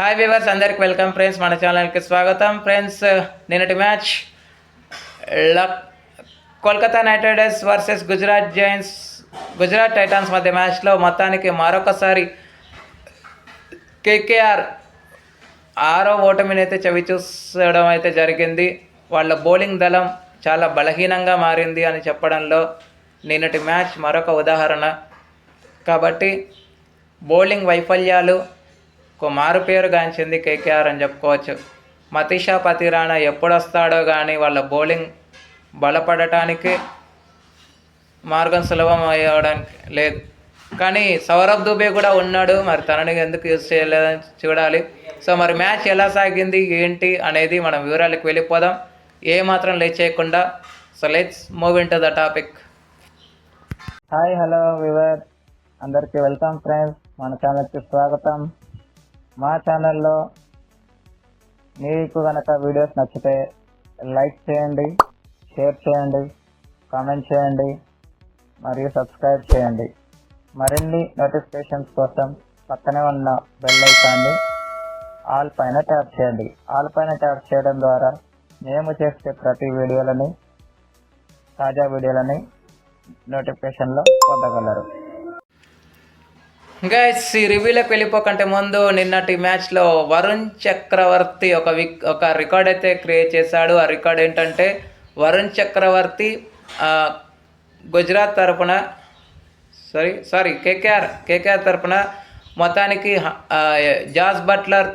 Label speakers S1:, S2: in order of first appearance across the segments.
S1: Hi viewers, అందరికి welcome friends. మన ఛానల్కి స్వాగతం ఫ్రెండ్స్. నిన్నటి match Kolkata night riders versus Gujarat Titans మధ్య మ్యాచ్లో మొత్తానికి మరొకసారి కేకేఆర్ ఆరో ఓటమిని అయితే చవి చూసడం అయితే జరిగింది. వాళ్ళ బౌలింగ్ దళం చాలా బలహీనంగా మారింది అని చెప్పడంలో నిన్నటి మ్యాచ్ మరొక ఉదాహరణ. కాబట్టి బౌలింగ్ వైఫల్యాలు మారుపేరుగాంచింది కేకేఆర్ అని చెప్పుకోవచ్చు. మతీషా పతిరాణా ఎప్పుడు వస్తాడో కానీ వాళ్ళ బౌలింగ్ బలపడటానికి మార్గం సులభం అయ్యడానికి లేదు. కానీ సౌరభ్ దుబే కూడా ఉన్నాడు, మరి తనని ఎందుకు యూజ్ చేయలేదని చూడాలి. సో మరి మ్యాచ్ ఎలా సాగింది ఏంటి అనేది మనం వివరాలకు వెళ్ళిపోదాం, ఏమాత్రం లేట్ చేయకుండా. So let's move in to the topic.
S2: Hi, hello we were, అందరికీ వెల్కమ్ ఫ్రెండ్స్. మన ఛానల్కి స్వాగతం. మా ఛానల్లో మీకు కనుక వీడియోస్ నచ్చితే లైక్ చేయండి, షేర్ చేయండి, కామెంట్ చేయండి మరియు సబ్స్క్రైబ్ చేయండి. మరిన్ని నోటిఫికేషన్స్ కోసం పక్కనే ఉన్న బెల్ ఐకాన్ని ఆల్ పైన ట్యాప్ చేయండి. ఆల్ పైన ట్యాప్ చేయడం ద్వారా మేము చేసే ప్రతి వీడియోలని, తాజా వీడియోలని నోటిఫికేషన్లో పొందగలరు.
S1: గైస్, ఈ రివ్యూలోకి వెళ్ళిపోకంటే ముందు నిన్నటి మ్యాచ్లో వరుణ్ చక్రవర్తి ఒక రికార్డ్ అయితే క్రియేట్ చేశాడు. ఆ రికార్డ్ ఏంటంటే వరుణ్ చక్రవర్తి గుజరాత్ తరపున కేకేఆర్ తరపున మొత్తానికి జాస్ బట్లర్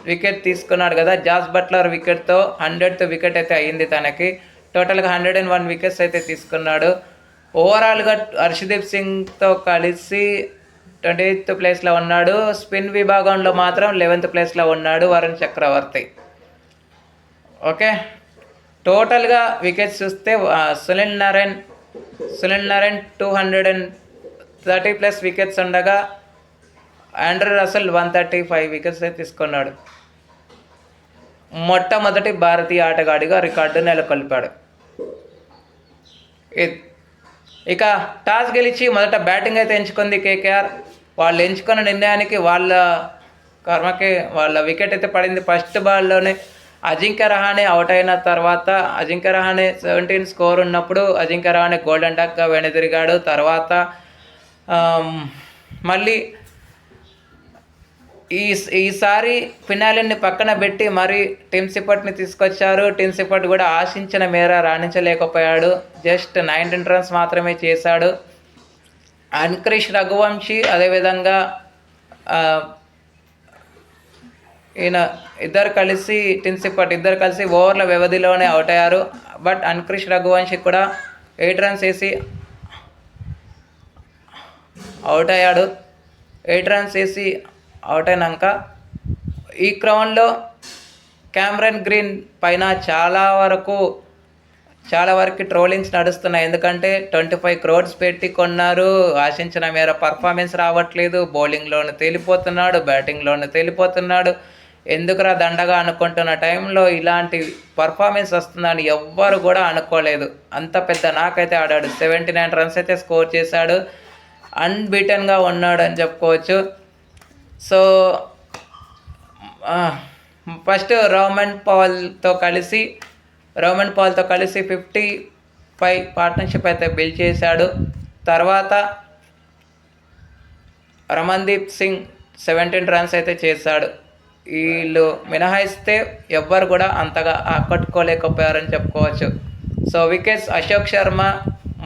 S1: వికెట్ తీసుకున్నాడు కదా. జాస్ బట్లర్ వికెట్తో 100th వికెట్ అయితే అయ్యింది తనకి. టోటల్గా 101 వికెట్స్ అయితే తీసుకున్నాడు. ఓవరాల్గా హర్షదీప్ సింగ్తో కలిసి 28th ప్లేస్లో ఉన్నాడు. స్పిన్ విభాగంలో మాత్రం 11th ప్లేస్లో ఉన్నాడు వరుణ్ చక్రవర్తి. ఓకే, టోటల్గా వికెట్స్ చూస్తే సునీల్ నారాయణ్ 230+ వికెట్స్ ఉండగా ఆండ్రూ రసెల్ 135 వికెట్స్ అయితే తీసుకున్నాడు. మొట్టమొదటి భారతీయ ఆటగాడిగా రికార్డు నెలకొల్పాడు. ఇక టాస్ గెలిచి మొదట బ్యాటింగ్ అయితే ఎంచుకుంది కేకేఆర్. వాళ్ళు ఎంచుకున్న నిర్ణయానికి వాళ్ళ కర్మకి వాళ్ళ వికెట్ అయితే పడింది. ఫస్ట్ బాల్లోనే అజింక్య రహానే అవుట్ అయిన తర్వాత అజింక్య రహానే 17 స్కోర్ ఉన్నప్పుడు అజింక్య రహానే గోల్డెన్ డక్గా వెనుదిరిగాడు. తర్వాత మళ్ళీ ఈసారి ఫినాలిని పక్కన పెట్టి మరి టిమ్ సిపర్ట్ని తీసుకొచ్చారు. టిమ్ సిపర్ట్ కూడా ఆశించిన మేర రాణించలేకపోయాడు. జస్ట్ 19 రన్స్ మాత్రమే చేశాడు. అన్క్రిష్ రఘువంశీ అదేవిధంగా టిమ్ సిపర్ట్ ఇద్దరు కలిసి ఓవర్ల వ్యవధిలోనే అవుట్ అయ్యారు. బట్ అన్క్రిష్ రఘువంశీ కూడా 8 రన్స్ వేసి అవుట్ అయ్యాడు. 8 రన్స్ వేసి అవుట్ అయినాక ఈ క్రౌన్లో క్యామరన్ గ్రీన్ పైన చాలా వరకు ట్రోలింగ్స్ నడుస్తున్నాయి. ఎందుకంటే 25 crores పెట్టి కొన్నారు, ఆశించిన మేర పర్ఫార్మెన్స్ రావట్లేదు, బౌలింగ్లోనే తేలిపోతున్నాడు, బ్యాటింగ్లోనే తేలిపోతున్నాడు, ఎందుకురా దండగా అనుకుంటున్న టైంలో ఇలాంటి పర్ఫార్మెన్స్ వస్తుందని ఎవ్వరు కూడా అనుకోలేదు. అంత పెద్ద నాకైతే ఆడాడు. 79 రన్స్ అయితే స్కోర్ చేశాడు. అన్బీటన్గా ఉన్నాడు అని చెప్పుకోవచ్చు. సో ఫస్ట్ రోమన్ పాల్తో కలిసి 55 పార్ట్నర్షిప్ అయితే బిల్డ్ చేశాడు. తర్వాత రమన్దీప్ సింగ్ 17 రన్స్ అయితే చేశాడు. వీళ్ళు మినహాయిస్తే ఎవ్వరు కూడా అంతగా ఆకట్టుకోలేకపోయారని చెప్పుకోవచ్చు. సో వికెట్స్ అశోక్ శర్మ,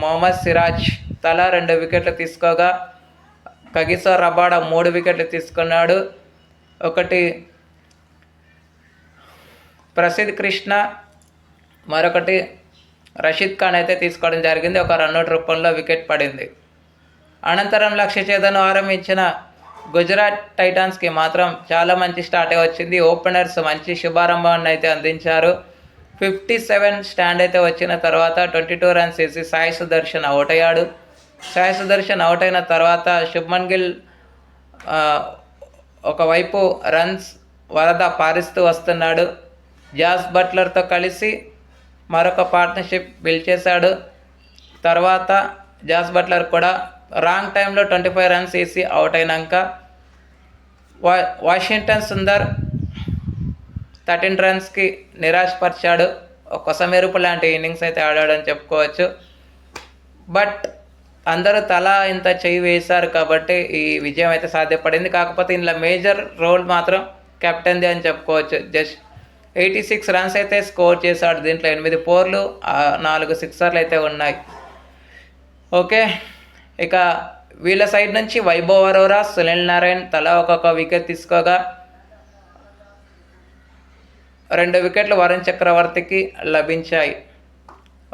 S1: మొహమ్మద్ సిరాజ్ తలా 2 వికెట్లు తీసుకోగా కగిసో రబాడా 3 వికెట్లు తీసుకున్నాడు. ఒకటి ప్రసిద్ధ్ కృష్ణ, మరొకటి రషీద్ ఖాన్ అయితే తీసుకోవడం జరిగింది. ఒక రన్అట్ రూపంలో వికెట్ పడింది. అనంతరం లక్ష్య ఛేదను ఆరంభించిన గుజరాత్ టైటాన్స్కి మాత్రం చాలా మంచి స్టార్టే వచ్చింది. ఓపెనర్స్ మంచి శుభారంభాన్ని అయితే అందించారు. 57 స్టాండ్ అయితే వచ్చిన తర్వాత 22 రన్స్ వేసి సాయి సుదర్శన్ అవుట్ అయ్యాడు. సాయి సుదర్శన్ అవుట్ అయిన తర్వాత శుభ్మన్ గిల్ ఒకవైపు రన్స్ వరద పారిస్తూ వస్తున్నాడు. జాస్ బట్లర్తో కలిసి మరొక పార్ట్నర్షిప్ బిల్డ్ చేశాడు. తర్వాత జాస్ బట్లర్ కూడా రాంగ్ టైంలో 25 రన్స్ వేసి అవుట్ అయినాక వాషింగ్టన్ సుందర్ 13 రన్స్కి నిరాశపరిచాడు. ఒక మెరుపు లాంటి ఇన్నింగ్స్ అయితే ఆడాడని చెప్పుకోవచ్చు. బట్ అందరూ తలా ఇంత చేయి వేశారు కాబట్టి ఈ విజయం అయితే సాధ్యపడింది. కాకపోతే ఇందులో మేజర్ రోల్ మాత్రం కెప్టెన్ది అని చెప్పుకోవచ్చు. జస్ట్ 86 రన్స్ అయితే స్కోర్ చేశాడు. దీంట్లో 8 4లు 4 సిక్సర్లు అయితే ఉన్నాయి. ఓకే, ఇక వీళ్ళ సైడ్ నుంచి వైభవ్ అరోరా, సునీల్ నారాయణ్ తలా ఒక్కొక్క వికెట్ తీసుకోగా 2 వికెట్లు వరుణ్ చక్రవర్తికి లభించాయి.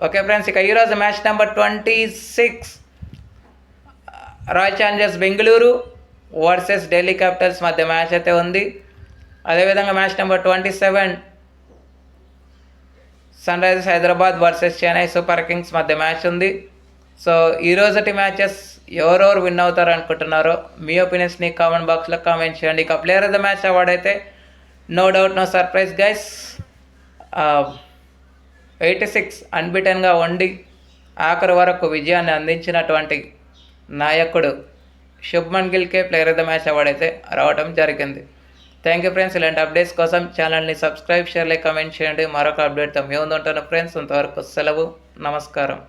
S1: ఓకే ఫ్రెండ్స్, ఇక ఈరోజు match number 26 Royal Challengers Bengaluru versus Delhi Capitals మధ్య మ్యాచ్ అయితే ఉంది. అదేవిధంగా match number 27 Sunrisers Hyderabad versus Chennai Super Kings మధ్య మ్యాచ్ ఉంది. సో ఈరోజటి మ్యాచెస్ ఎవరెవరు విన్ అవుతారు అనుకుంటున్నారో మీ ఒపీనియన్స్ని కామెంట్ బాక్స్లో కామెంట్ చేయండి. ఇక player of the match award అయితే no doubt no surprise guys 86 అన్బిటన్గా ఉండి ఆఖరి వరకు విజయాన్ని అందించినటువంటి నాయకుడు శుభ్మన్ గిల్కే player of the match award అయితే రావడం జరిగింది. Thank you friends. ఇలాంటి అప్డేట్స్ కోసం ఛానల్ని సబ్స్క్రైబ్, షేర్, లైక్, కామెంట్ చేయండి. మరొక అప్డేట్తో మీ ముందు ఉంటాను ఫ్రెండ్స్. అంతవరకు సెలవు, నమస్కారం.